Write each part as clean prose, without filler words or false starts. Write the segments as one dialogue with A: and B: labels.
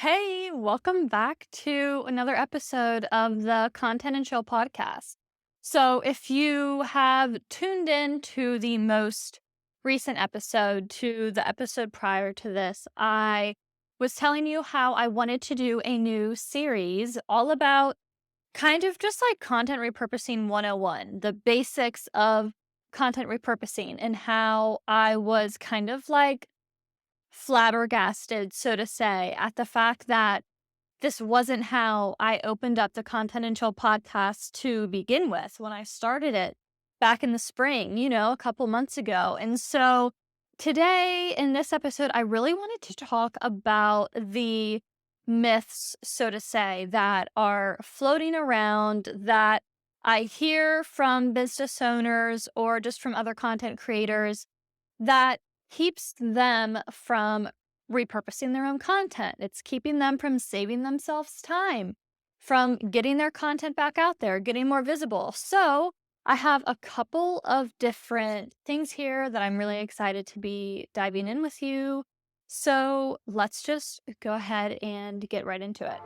A: Hey, welcome back to another episode of the Content and Chill podcast. So, if you have tuned in to the most recent episode, to the episode prior to this, I was telling you how I wanted to do a new series all about kind of just like content repurposing 101, the basics of content repurposing, and how I was kind of like flabbergasted, so to say, at the fact that this wasn't how I opened up the Content and Chill podcast to begin with when I started it back in the spring, a couple months ago. And so today in this episode, I really wanted to talk about the myths, so to say, that are floating around that I hear from business owners or just from other content creators that keeps them from repurposing their own content. It's keeping them from saving themselves time, from getting their content back out there, getting more visible. So, I have a couple of different things here that I'm really excited to be diving in with you. So, let's just go ahead and get right into it.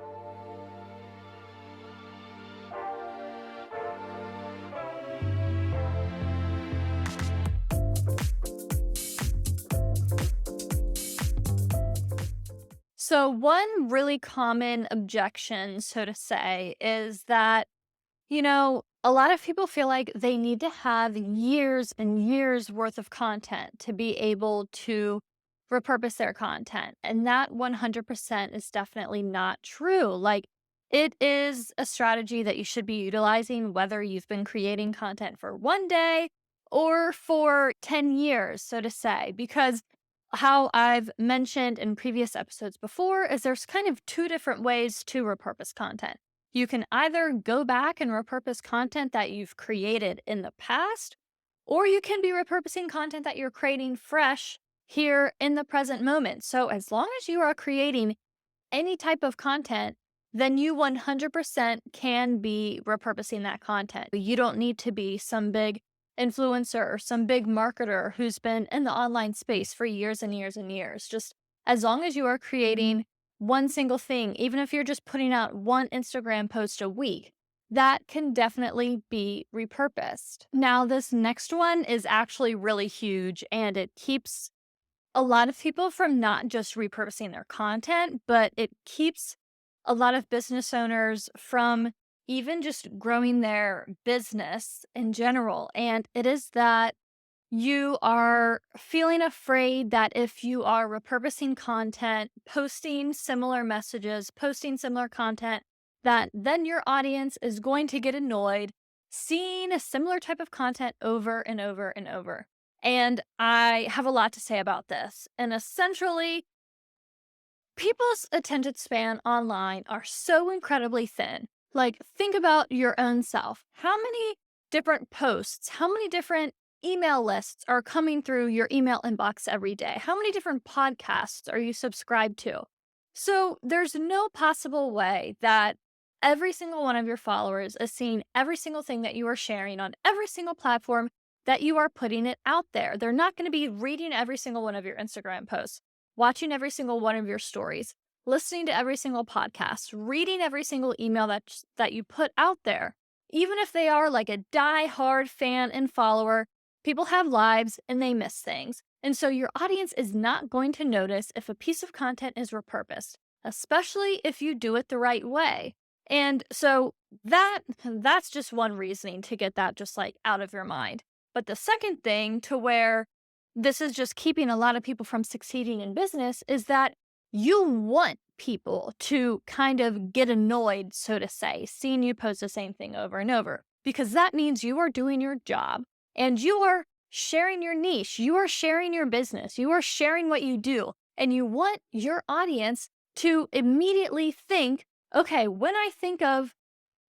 A: So, one really common objection, so to say, is that a lot of people feel like they need to have years and years worth of content to be able to repurpose their content. And that 100% is definitely not true. Like, it is a strategy that you should be utilizing whether you've been creating content for one day or for 10 years, so to say, because how I've mentioned in previous episodes before is there's kind of two different ways to repurpose content. You can either go back and repurpose content that you've created in the past, or you can be repurposing content that you're creating fresh here in the present moment. So, as long as you are creating any type of content, then you 100% can be repurposing that content. You don't need to be some big influencer or some big marketer who's been in the online space for years and years and years. Just as long as you are creating one single thing, even if you're just putting out one Instagram post a week, that can definitely be repurposed. Now, this next one is actually really huge and it keeps a lot of people from not just repurposing their content, but it keeps a lot of business owners from even just growing their business in general. And it is that you are feeling afraid that if you are repurposing content, posting similar messages, posting similar content, that then your audience is going to get annoyed seeing a similar type of content over and over and over. And I have a lot to say about this. And essentially, people's attention span online are so incredibly thin. Like, think about your own self. How many different posts, how many different email lists are coming through your email inbox every day? How many different podcasts are you subscribed to? So, there's no possible way that every single one of your followers is seeing every single thing that you are sharing on every single platform that you are putting it out there. They're not going to be reading every single one of your Instagram posts, watching every single one of your stories, listening to every single podcast, reading every single email that you put out there. Even if they are like a die-hard fan and follower, people have lives and they miss things. And so your audience is not going to notice if a piece of content is repurposed, especially if you do it the right way. And so that's just one reasoning to get that just like out of your mind. But the second thing to where this is just keeping a lot of people from succeeding in business is that you want people to kind of get annoyed, so to say, seeing you post the same thing over and over, because that means you are doing your job and you are sharing your niche, you are sharing your business, you are sharing what you do, and you want your audience to immediately think, okay, when I think of,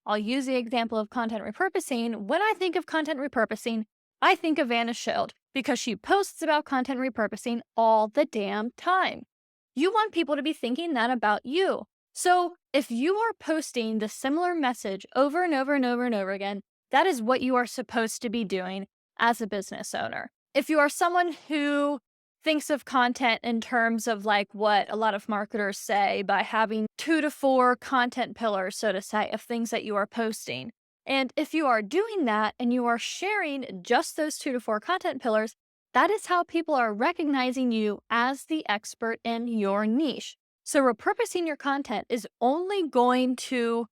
A: I'll use the example of content repurposing. When I think of content repurposing, I think of Anna Schild because she posts about content repurposing all the damn time. You want people to be thinking that about you. So if you are posting the similar message over and over and over and over again, that is what you are supposed to be doing as a business owner. If you are someone who thinks of content in terms of like what a lot of marketers say by having 2 to 4 content pillars, so to say, of things that you are posting. And if you are doing that and you are sharing just those 2 to 4 content pillars, that is how people are recognizing you as the expert in your niche. So repurposing your content is only going to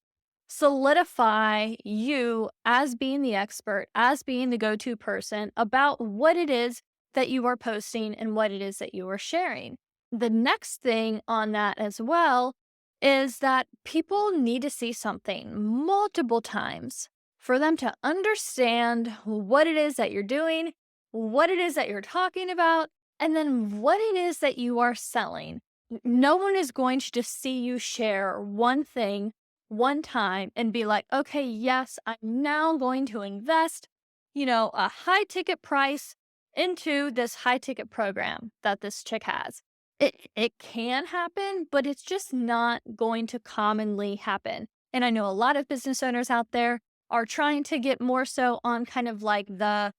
A: solidify you as being the expert, as being the go-to person about what it is that you are posting and what it is that you are sharing. The next thing on that as well is that people need to see something multiple times for them to understand what it is that you're doing, what it is that you're talking about, and then what it is that you are selling. No one is going to just see you share one thing one time and be like, okay, yes, I'm now going to invest, a high ticket price into this high ticket program that this chick has. It can happen, but it's just not going to commonly happen. And I know a lot of business owners out there are trying to get more so on kind of like the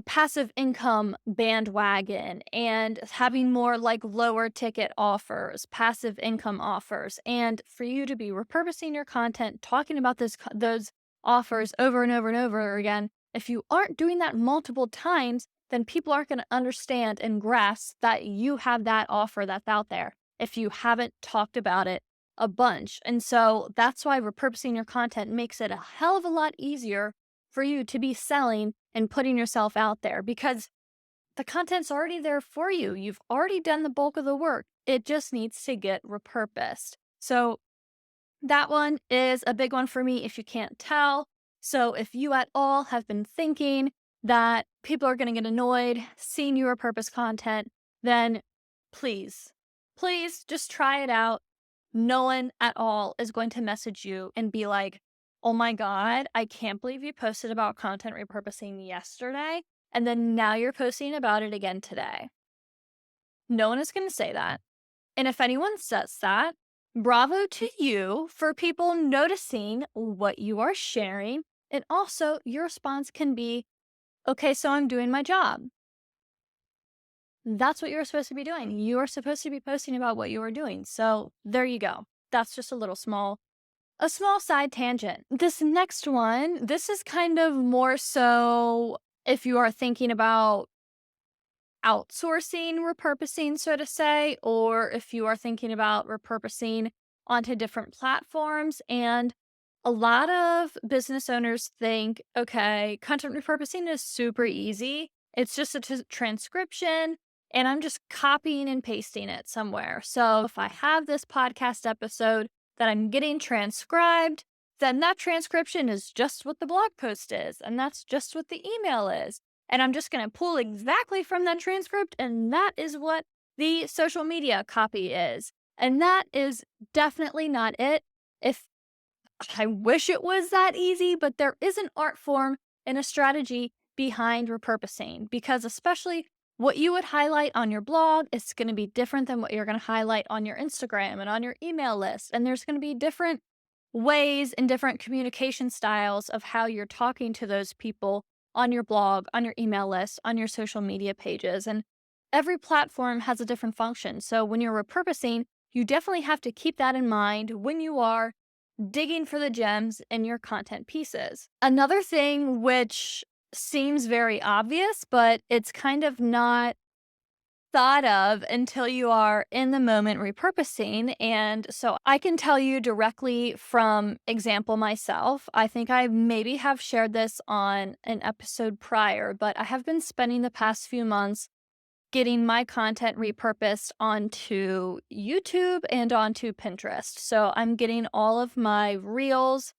A: passive income bandwagon and having more like lower ticket offers, passive income offers. And for you to be repurposing your content, talking about those offers over and over and over again, if you aren't doing that multiple times, then people aren't going to understand and grasp that you have that offer that's out there if you haven't talked about it a bunch. And so that's why repurposing your content makes it a hell of a lot easier for you to be selling and putting yourself out there because the content's already there for you. You've already done the bulk of the work. It just needs to get repurposed. So that one is a big one for me if you can't tell. So if you at all have been thinking that people are going to get annoyed seeing you repurpose content, then please, please just try it out. No one at all is going to message you and be like, oh my God, I can't believe you posted about content repurposing yesterday. And then now you're posting about it again today. No one is going to say that. And if anyone says that, bravo to you for people noticing what you are sharing. And also, your response can be, okay, so I'm doing my job. That's what you're supposed to be doing. You are supposed to be posting about what you are doing. So there you go. That's just a small side tangent. This next one, this is kind of more so if you are thinking about outsourcing repurposing, so to say, or if you are thinking about repurposing onto different platforms. And a lot of business owners think, okay, content repurposing is super easy. It's just a transcription, and I'm just copying and pasting it somewhere. So if I have this podcast episode that I'm getting transcribed, then that transcription is just what the blog post is, and that's just what the email is. And I'm just going to pull exactly from that transcript, and that is what the social media copy is. And that is definitely not it. If I wish it was that easy, but there is an art form and a strategy behind repurposing because especially what you would highlight on your blog is going to be different than what you're going to highlight on your Instagram and on your email list. And there's going to be different ways and different communication styles of how you're talking to those people on your blog, on your email list, on your social media pages. And every platform has a different function. So when you're repurposing, you definitely have to keep that in mind when you are digging for the gems in your content pieces. Another thing which seems very obvious, but it's kind of not thought of until you are in the moment repurposing. And so I can tell you directly from example myself. I think I maybe have shared this on an episode prior, but I have been spending the past few months getting my content repurposed onto YouTube and onto Pinterest. So I'm getting all of my reels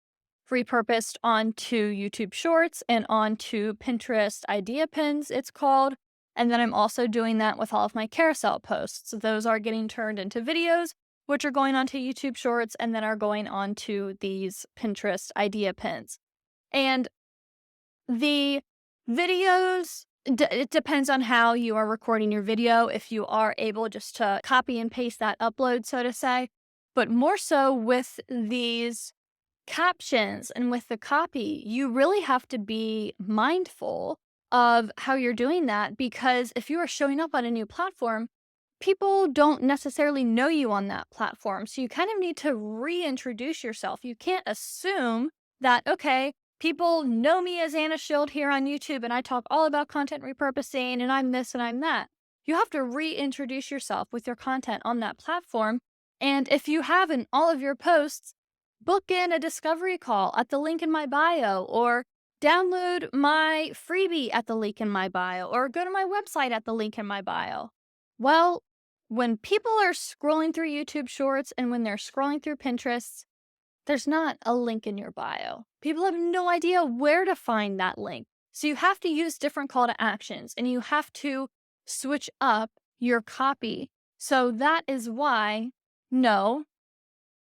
A: repurposed onto YouTube Shorts and onto Pinterest Idea Pins, it's called. And then I'm also doing that with all of my carousel posts. Those are getting turned into videos, which are going onto YouTube Shorts and then are going onto these Pinterest Idea Pins. And the videos, it depends on how you are recording your video, if you are able just to copy and paste that upload, so to say. But more so with these captions and with the copy, you really have to be mindful of how you're doing that, because if you are showing up on a new platform, people don't necessarily know you on that platform. So you kind of need to reintroduce yourself. You can't assume that, okay, people know me as Anna Schild here on YouTube and I talk all about content repurposing and I'm this and I'm that. You have to reintroduce yourself with your content on that platform. And if you have in all of your posts, book in a discovery call at the link in my bio, or download my freebie at the link in my bio, or go to my website at the link in my bio. Well, when people are scrolling through YouTube Shorts and when they're scrolling through Pinterest, there's not a link in your bio. People have no idea where to find that link. So you have to use different call to actions and you have to switch up your copy. So that is why, no,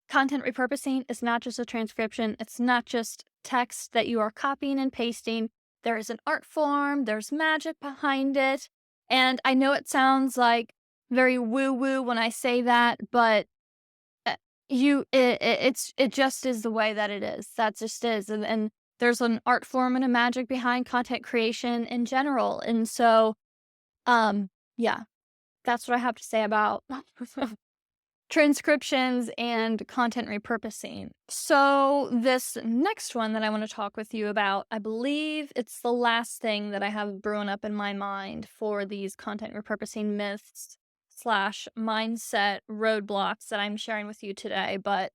A: content repurposing is not just a transcription. It's not just text that you are copying and pasting. There is an art form, there's magic behind it. And I know it sounds like very woo-woo when I say that, but it just is the way that it is. That just is. And there's an art form and a magic behind content creation in general. And so, yeah, that's what I have to say about transcriptions and content repurposing. So this next one that I want to talk with you about, I believe it's the last thing that I have brewing up in my mind for these content repurposing myths slash mindset roadblocks that I'm sharing with you today. But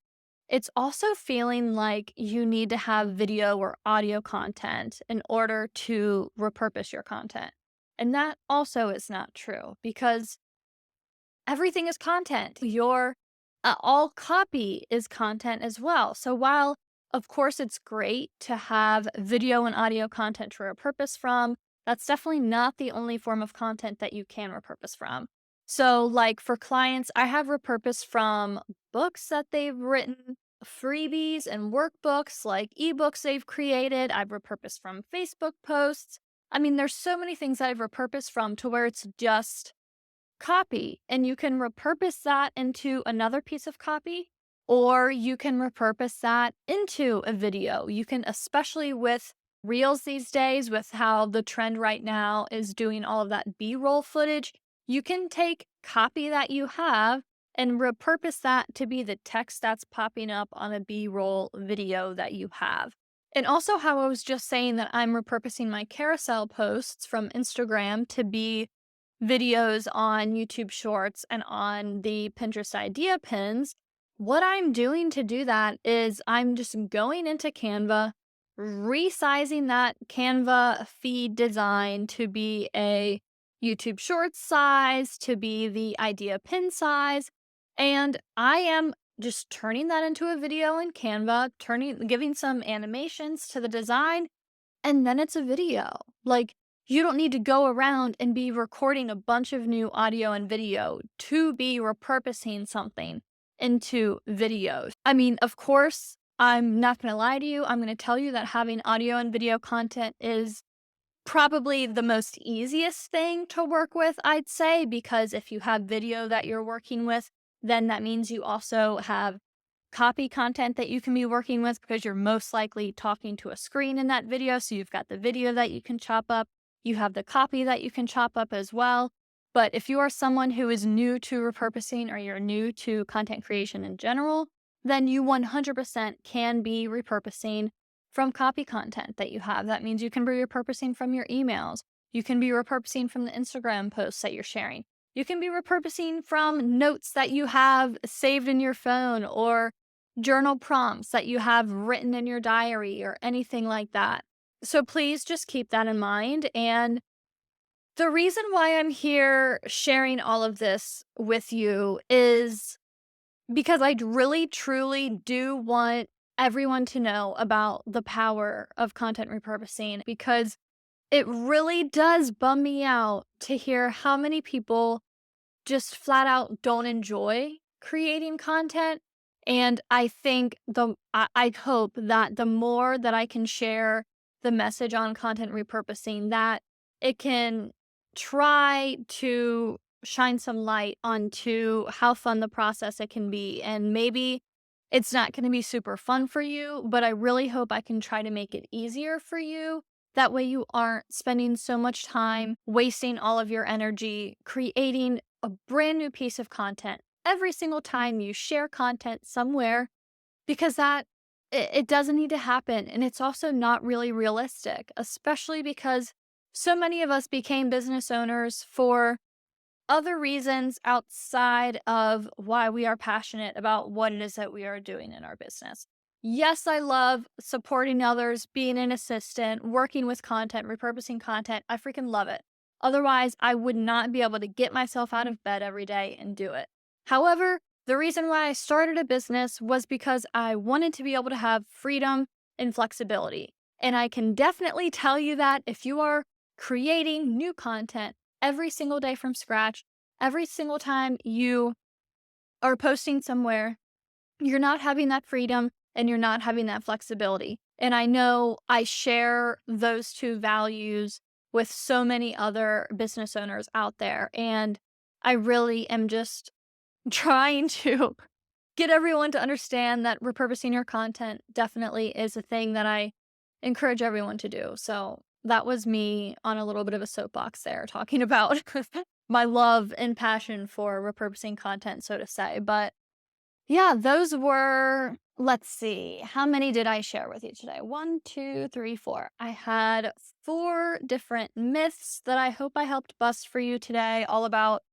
A: it's also feeling like you need to have video or audio content in order to repurpose your content. And that also is not true, because everything is content. Your all copy is content as well. So while, of course, it's great to have video and audio content to repurpose from, that's definitely not the only form of content that you can repurpose from. So, like for clients, I have repurposed from books that they've written, freebies and workbooks, like ebooks they've created. I've repurposed from Facebook posts. I mean, there's so many things that I've repurposed from to where it's just copy, and you can repurpose that into another piece of copy, or you can repurpose that into a video. You can, especially with reels these days, with how the trend right now is doing all of that B-roll footage, you can take copy that you have and repurpose that to be the text that's popping up on a B-roll video that you have. And also how I was just saying that I'm repurposing my carousel posts from Instagram to be videos on YouTube Shorts and on the Pinterest idea pins. What I'm doing to do that is I'm just going into Canva, resizing that Canva feed design to be a YouTube Shorts size, to be the idea pin size, and I am just turning that into a video in Canva, giving some animations to the design, and then it's a video. Like, you don't need to go around and be recording a bunch of new audio and video to be repurposing something into videos. I mean, of course, I'm not going to lie to you. I'm going to tell you that having audio and video content is probably the most easiest thing to work with, I'd say, because if you have video that you're working with, then that means you also have copy content that you can be working with, because you're most likely talking to a screen in that video. So you've got the video that you can chop up. You have the copy that you can chop up as well. But if you are someone who is new to repurposing, or you're new to content creation in general, then you 100% can be repurposing from copy content that you have. That means you can be repurposing from your emails. You can be repurposing from the Instagram posts that you're sharing. You can be repurposing from notes that you have saved in your phone, or journal prompts that you have written in your diary, or anything like that. So please just keep that in mind. And the reason why I'm here sharing all of this with you is because I really, truly do want everyone to know about the power of content repurposing, because it really does bum me out to hear how many people just flat out don't enjoy creating content. And I think I hope that the more that I can share the message on content repurposing, that it can try to shine some light onto how fun the process it can be. And maybe it's not going to be super fun for you, but I really hope I can try to make it easier for you That way you aren't spending so much time wasting all of your energy creating a brand new piece of content every single time you share content somewhere, because it doesn't need to happen, and it's also not really realistic, especially because so many of us became business owners for other reasons outside of why we are passionate about what it is that we are doing in our business. Yes, I love supporting others, being an assistant, working with content, repurposing content. I freaking love it. Otherwise, I would not be able to get myself out of bed every day and do it. However, the reason why I started a business was because I wanted to be able to have freedom and flexibility. And I can definitely tell you that if you are creating new content every single day from scratch, every single time you are posting somewhere, you're not having that freedom and you're not having that flexibility. And I know I share those two values with so many other business owners out there. And I really am just trying to get everyone to understand that repurposing your content definitely is a thing that I encourage everyone to do. So that was me on a little bit of a soapbox there, talking about my love and passion for repurposing content, so to say. But yeah, those were, let's see, how many did I share with you today? One, two, three, four. I had four different myths that I hope I helped bust for you today, all about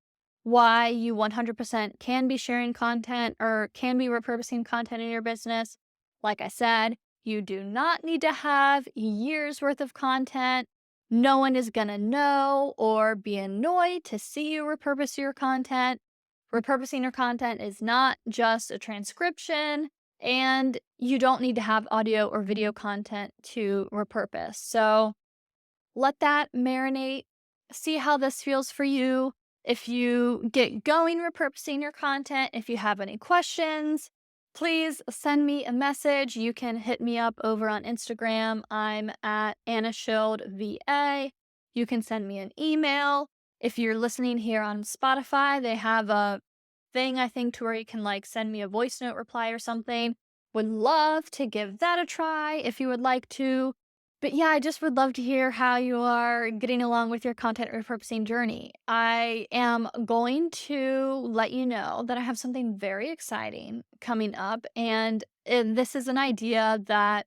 A: why you 100% can be sharing content or can be repurposing content in your business. Like I said, you do not need to have years worth of content. No one is going to know or be annoyed to see you repurpose your content. Repurposing your content is not just a transcription, and you don't need to have audio or video content to repurpose. So, let that marinate. See how this feels for you. If you get going repurposing your content, if you have any questions, please send me a message. You can hit me up over on Instagram. I'm at Anna Schild VA. You can send me an email. If you're listening here on Spotify, they have a thing, I think, to where you can like send me a voice note reply or something. Would love to give that a try if you would like to. But yeah, I just would love to hear how you are getting along with your content repurposing journey. I am going to let you know that I have something very exciting coming up. And this is an idea that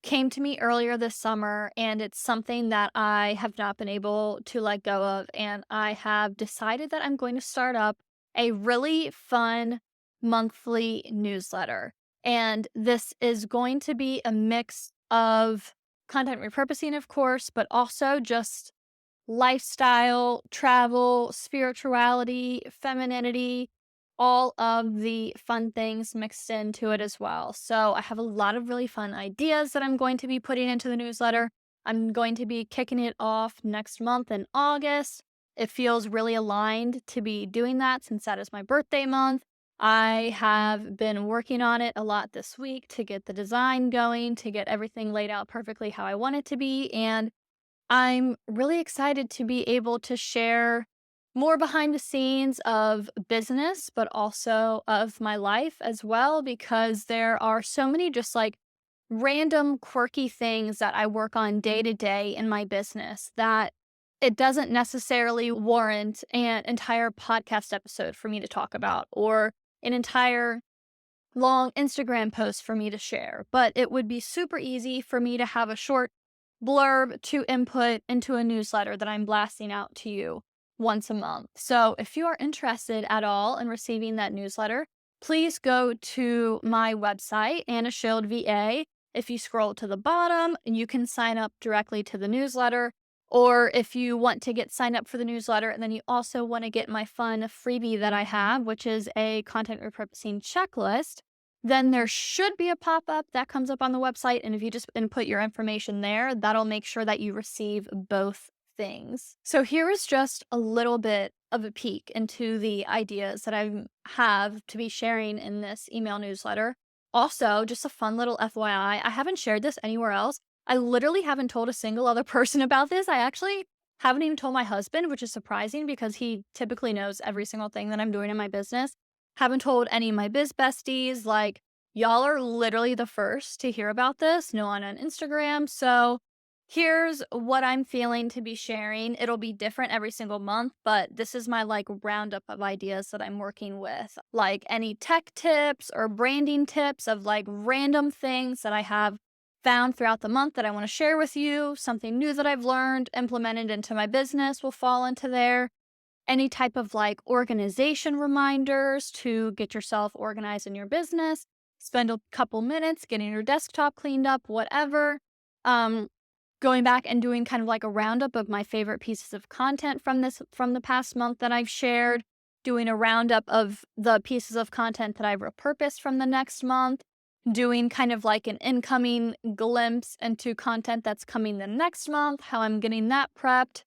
A: came to me earlier this summer, and it's something that I have not been able to let go of. And I have decided that I'm going to start up a really fun monthly newsletter. And this is going to be a mix of content repurposing, of course, but also just lifestyle, travel, spirituality, femininity, all of the fun things mixed into it as well. So I have a lot of really fun ideas that I'm going to be putting into the newsletter. I'm going to be kicking it off next month in August. It feels really aligned to be doing that since that is my birthday month. I have been working on it a lot this week to get the design going, to get everything laid out perfectly how I want it to be. And I'm really excited to be able to share more behind the scenes of business, but also of my life as well, because there are so many just like random quirky things that I work on day to day in my business that it doesn't necessarily warrant an entire podcast episode for me to talk about or an entire long Instagram post for me to share, but it would be super easy for me to have a short blurb to input into a newsletter that I'm blasting out to you once a month. So if you are interested at all in receiving that newsletter, please go to my website, Anna Schild VA. If you scroll to the bottom, you can sign up directly to the newsletter. Or if you want to get signed up for the newsletter and then you also want to get my fun freebie that I have, which is a content repurposing checklist, then there should be a pop-up that comes up on the website. And if you just input your information there, that'll make sure that you receive both things. So here is just a little bit of a peek into the ideas that I have to be sharing in this email newsletter. Also, just a fun little FYI, I haven't shared this anywhere else. I literally haven't told a single other person about this. I actually haven't even told my husband, which is surprising because he typically knows every single thing that I'm doing in my business. Haven't told any of my biz besties. Like, y'all are literally the first to hear about this. No one on Instagram. So here's what I'm feeling to be sharing. It'll be different every single month, but this is my like roundup of ideas that I'm working with. Like any tech tips or branding tips of like random things that I have found throughout the month that I want to share with you. Something new that I've learned, implemented into my business will fall into there. Any type of like organization reminders to get yourself organized in your business. Spend a couple minutes getting your desktop cleaned up, whatever. Um, Going back and doing kind of like a roundup of my favorite pieces of content from the past month that I've shared, doing a roundup of the pieces of content that I've repurposed from the next month, doing kind of like an incoming glimpse into content that's coming the next month, how I'm getting that prepped,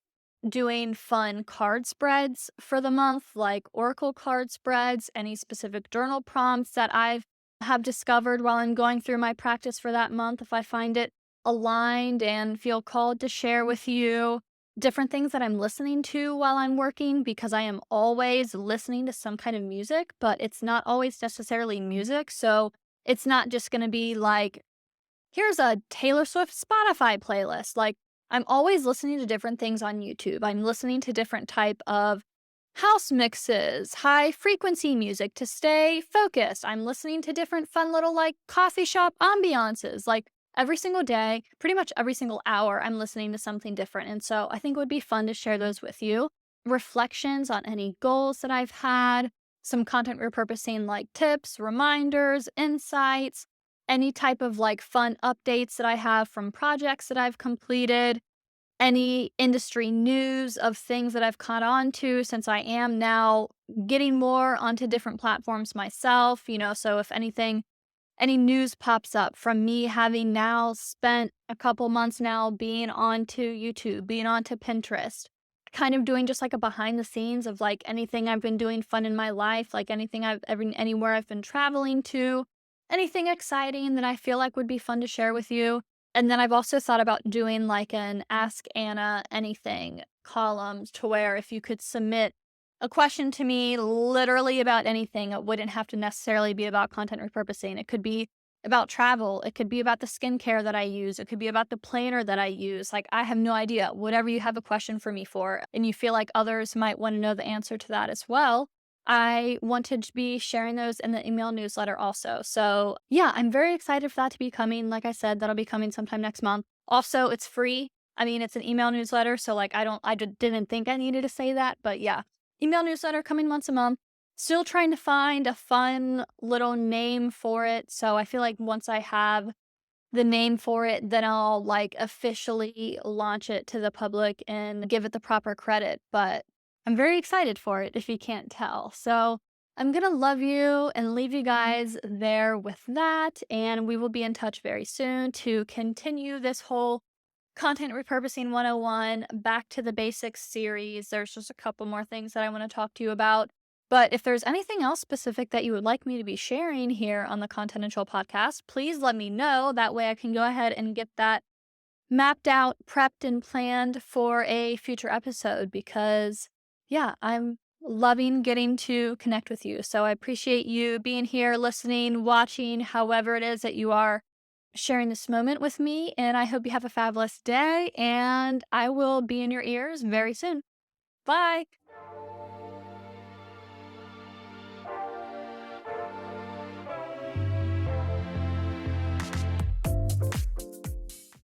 A: doing fun card spreads for the month, like oracle card spreads, any specific journal prompts that I've have discovered while I'm going through my practice for that month if I find it aligned and feel called to share with you. Different things that I'm listening to while I'm working because I am always listening to some kind of music, but it's not always necessarily music. So it's not just going to be like, here's a Taylor Swift Spotify playlist. Like, I'm always listening to different things on YouTube. I'm listening to different type of house mixes, high frequency music to stay focused. I'm listening to different fun little like coffee shop ambiances. Like every single day, pretty much every single hour, I'm listening to something different. And so I think it would be fun to share those with you. Reflections on any goals that I've had, some content repurposing like tips, reminders, insights, any type of like fun updates that I have from projects that I've completed, any industry news of things that I've caught on to since I am now getting more onto different platforms myself, so if anything, any news pops up from me having now spent a couple months now being onto YouTube, being onto Pinterest, kind of doing just like a behind the scenes of like anything I've been doing fun in my life, like anything I've ever anywhere I've been traveling to, anything exciting that I feel like would be fun to share with you. And then I've also thought about doing like an Ask Anna Anything column to where if you could submit a question to me literally about anything, it wouldn't have to necessarily be about content repurposing. It could be about travel. It could be about the skincare that I use. It could be about the planner that I use. Like, I have no idea. Whatever you have a question for me for, and you feel like others might want to know the answer to that as well, I wanted to be sharing those in the email newsletter also. So, yeah, I'm very excited for that to be coming. Like I said, that'll be coming sometime next month. Also, it's free. I mean, it's an email newsletter, so like didn't think I needed to say that, but yeah. Email newsletter coming once a month. Still trying to find a fun little name for it. So I feel like once I have the name for it, then I'll like officially launch it to the public and give it the proper credit. But I'm very excited for it if you can't tell. So I'm going to love you and leave you guys there with that. And we will be in touch very soon to continue this whole Content Repurposing 101, Back to the Basics series. There's just a couple more things that I want to talk to you about. But if there's anything else specific that you would like me to be sharing here on the Content and Chill podcast, please let me know. That way I can go ahead and get that mapped out, prepped, and planned for a future episode because, yeah, I'm loving getting to connect with you. So I appreciate you being here, listening, watching, however it is that you are sharing this moment with me, and I hope you have a fabulous day, and I will be in your ears very soon. Bye.